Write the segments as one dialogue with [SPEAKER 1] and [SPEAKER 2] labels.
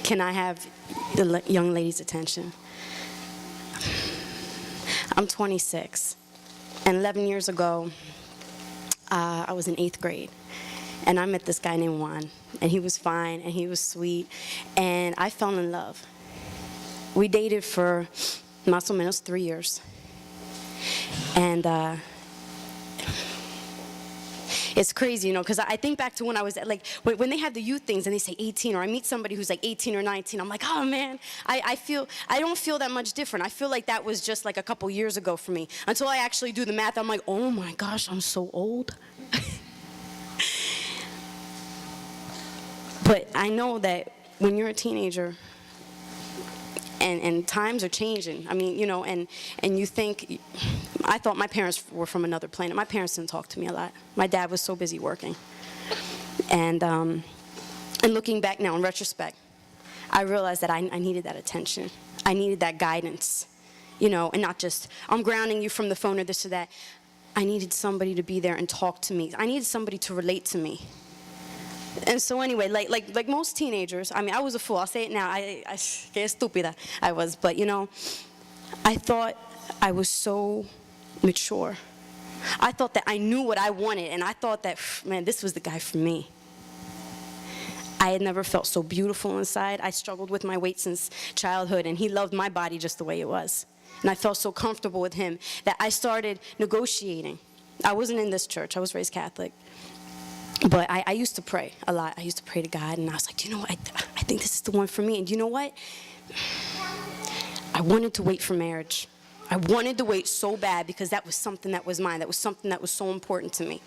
[SPEAKER 1] Can I have the young lady's attention? I'm 26, and 11 years ago, I was in 8th grade, and I met this guy named Juan, and he was fine, and he was sweet, and I fell in love. We dated for más o menos 3 years, and it's crazy, you know, because I think back to when I was like, when they have the youth things and they say 18, or I meet somebody who's like 18 or 19, I'm like, oh man, I don't feel that much different. I feel like that was just like a couple years ago for me. Until I actually do the math, I'm like, oh my gosh, I'm so old. But I know that when you're a teenager, and times are changing. I mean, you know, and you think, I thought my parents were from another planet. My parents didn't talk to me a lot. My dad was so busy working. And looking back now in retrospect, I realized that I needed that attention. I needed that guidance, you know, and not just, I'm grounding you from the phone or this or that. I needed somebody to be there and talk to me. I needed somebody to relate to me. And so anyway, like most teenagers, I mean, I was a fool. I'll say it now. Que estúpida I was. But, you know, I thought I was so mature. I thought that I knew what I wanted, and I thought that, man, this was the guy for me. I had never felt so beautiful inside. I struggled with my weight since childhood, and he loved my body just the way it was. And I felt so comfortable with him that I started negotiating. I wasn't in this church. I was raised Catholic. But I used to pray a lot. I used to pray to God, and I was like, do you know what? I think this is the one for me. And you know what? I wanted to wait for marriage. I wanted to wait so bad because that was something that was mine. That was something that was so important to me.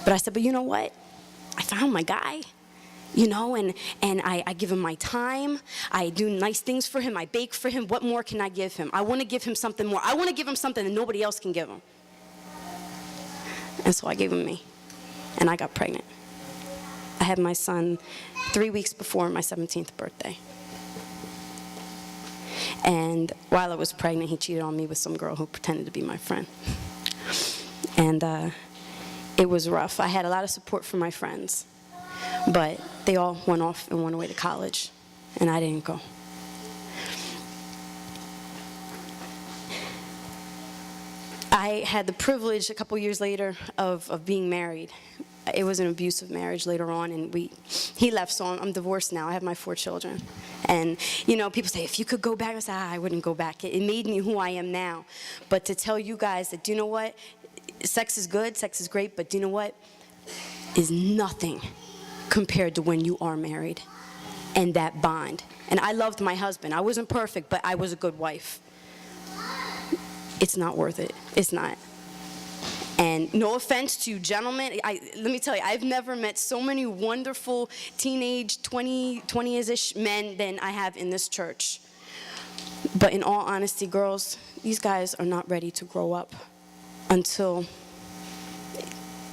[SPEAKER 1] But I said, but you know what? I found my guy, you know, and I give him my time. I do nice things for him. I bake for him. What more can I give him? I want to give him something more. I want to give him something that nobody else can give him. And so I gave him me. And I got pregnant. I had my son 3 weeks before my 17th birthday. And while I was pregnant, he cheated on me with some girl who pretended to be my friend. And it was rough. I had a lot of support from my friends, but they all went off and went away to college, and I didn't go. I had the privilege a couple years later of being married. It was an abusive marriage later on, and he left, so I'm divorced now. I have my 4 children. And, you know, people say, if you could go back, I say, I wouldn't go back. It made me who I am now. But to tell you guys that, do you know what? Sex is good, sex is great, but do you know what? Is nothing compared to when you are married and that bond. And I loved my husband. I wasn't perfect, but I was a good wife. It's not worth it. It's not. And no offense to you gentlemen, let me tell you, I've never met so many wonderful teenage 20-ish men than I have in this church. But in all honesty, girls, these guys are not ready to grow up until,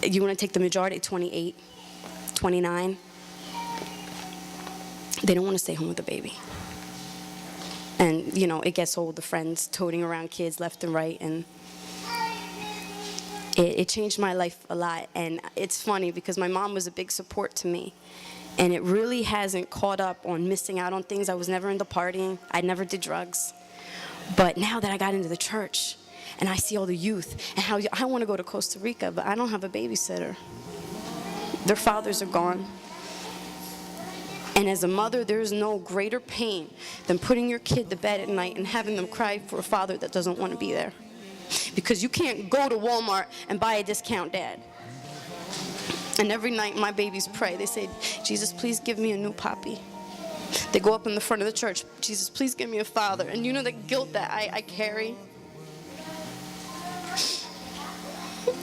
[SPEAKER 1] you want to take the majority, 28, 29. They don't want to stay home with the baby. And, you know, it gets old, the friends toting around kids left and right, and it changed my life a lot. And it's funny because my mom was a big support to me, and it really hasn't caught up on missing out on things. I was never into partying. I never did drugs. But now that I got into the church and I see all the youth and how I want to go to Costa Rica, but I don't have a babysitter. Their fathers are gone. And as a mother, there is no greater pain than putting your kid to bed at night and having them cry for a father that doesn't want to be there. Because you can't go to Walmart and buy a discount dad. And every night my babies pray. They say, Jesus, please give me a new papi. They go up in the front of the church, Jesus, please give me a father. And you know the guilt that I carry?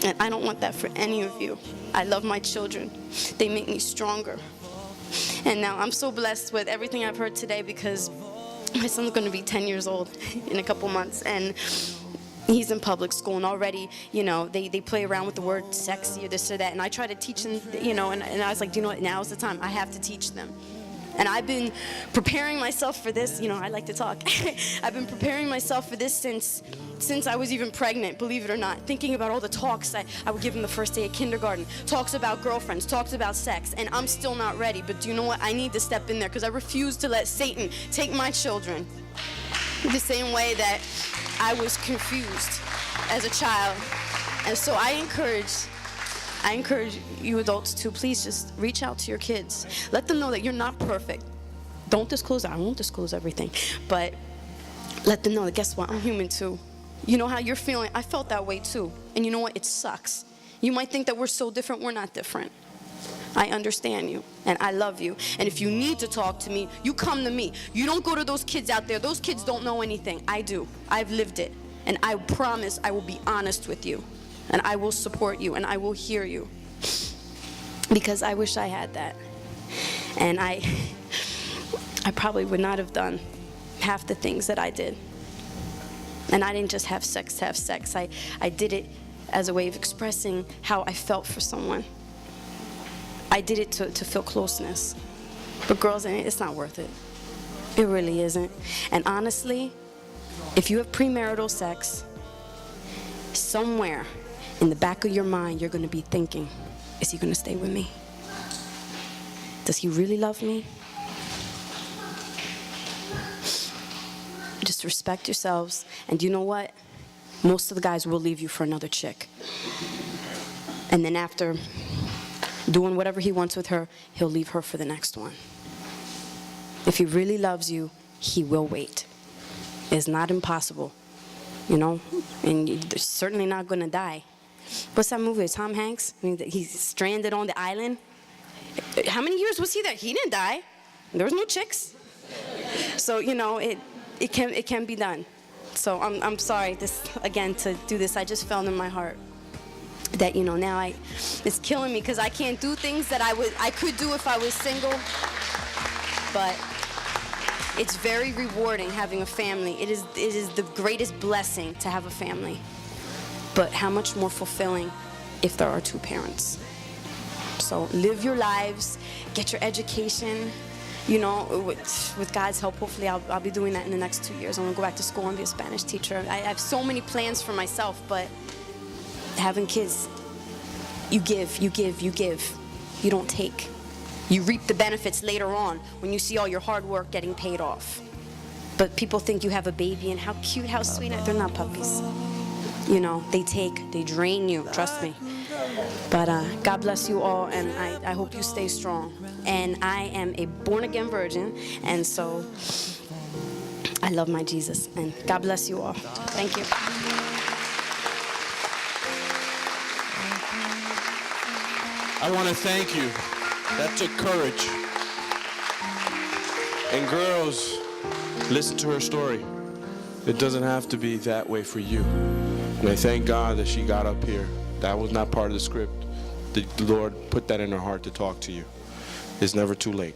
[SPEAKER 1] And I don't want that for any of you. I love my children. They make me stronger. And now I'm so blessed with everything I've heard today because my son's going to be 10 years old in a couple months. And he's in public school, and already, you know, they play around with the word sexy or this or that. And I try to teach them, you know, and I was like, do you know what? Now's the time. I have to teach them. And I've been preparing myself for this. You know, I like to talk. I've been preparing myself for this since I was even pregnant, believe it or not. Thinking about all the talks I would give him the first day of kindergarten. Talks about girlfriends, talks about sex, and I'm still not ready. But do you know what? I need to step in there because I refuse to let Satan take my children. The same way that I was confused as a child. And so I encourage you adults to please just reach out to your kids. Let them know that you're not perfect. Don't disclose, I won't disclose everything, but let them know that guess what, I'm human too. You know how you're feeling? I felt that way too. And you know what? It sucks. You might think that we're so different. We're not different. I understand you, and I love you. And if you need to talk to me, you come to me. You don't go to those kids out there. Those kids don't know anything. I do. I've lived it. And I promise I will be honest with you. And I will support you, and I will hear you. Because I wish I had that. And I probably would not have done half the things that I did. And I didn't just have sex to have sex. I did it as a way of expressing how I felt for someone. I did it to feel closeness. But girls, it's not worth it. It really isn't. And honestly, if you have premarital sex, somewhere in the back of your mind, you're going to be thinking, is he going to stay with me? Does he really love me? Just respect yourselves. And you know what? Most of the guys will leave you for another chick. And then after doing whatever he wants with her, he'll leave her for the next one. If he really loves you, he will wait. It's not impossible, you know? And you're certainly not going to die. What's that movie? Tom Hanks? I mean, he's stranded on the island. How many years was he there? He didn't die. There was no chicks. So, you know, it can be done. So I'm sorry, to do this. I just felt in my heart that, you know, now it's killing me because I can't do things that I could do if I was single. But it's very rewarding having a family. It is the greatest blessing to have a family. But how much more fulfilling if there are two parents. So live your lives, get your education. You know, with God's help, hopefully I'll be doing that in the next 2 years. I'm gonna go back to school and be a Spanish teacher. I have so many plans for myself, but having kids, you give. You don't take. You reap the benefits later on when you see all your hard work getting paid off. But people think you have a baby and how cute, how sweet. They're not puppies. You know, they drain you, trust me. But God bless you all, and I hope you stay strong. And I am a born-again virgin, and so I love my Jesus. And God bless you all. Thank you.
[SPEAKER 2] I want to thank you. That took courage. And girls, listen to her story. It doesn't have to be that way for you. And I thank God that she got up here. That was not part of the script. The Lord put that in her heart to talk to you. It's never too late.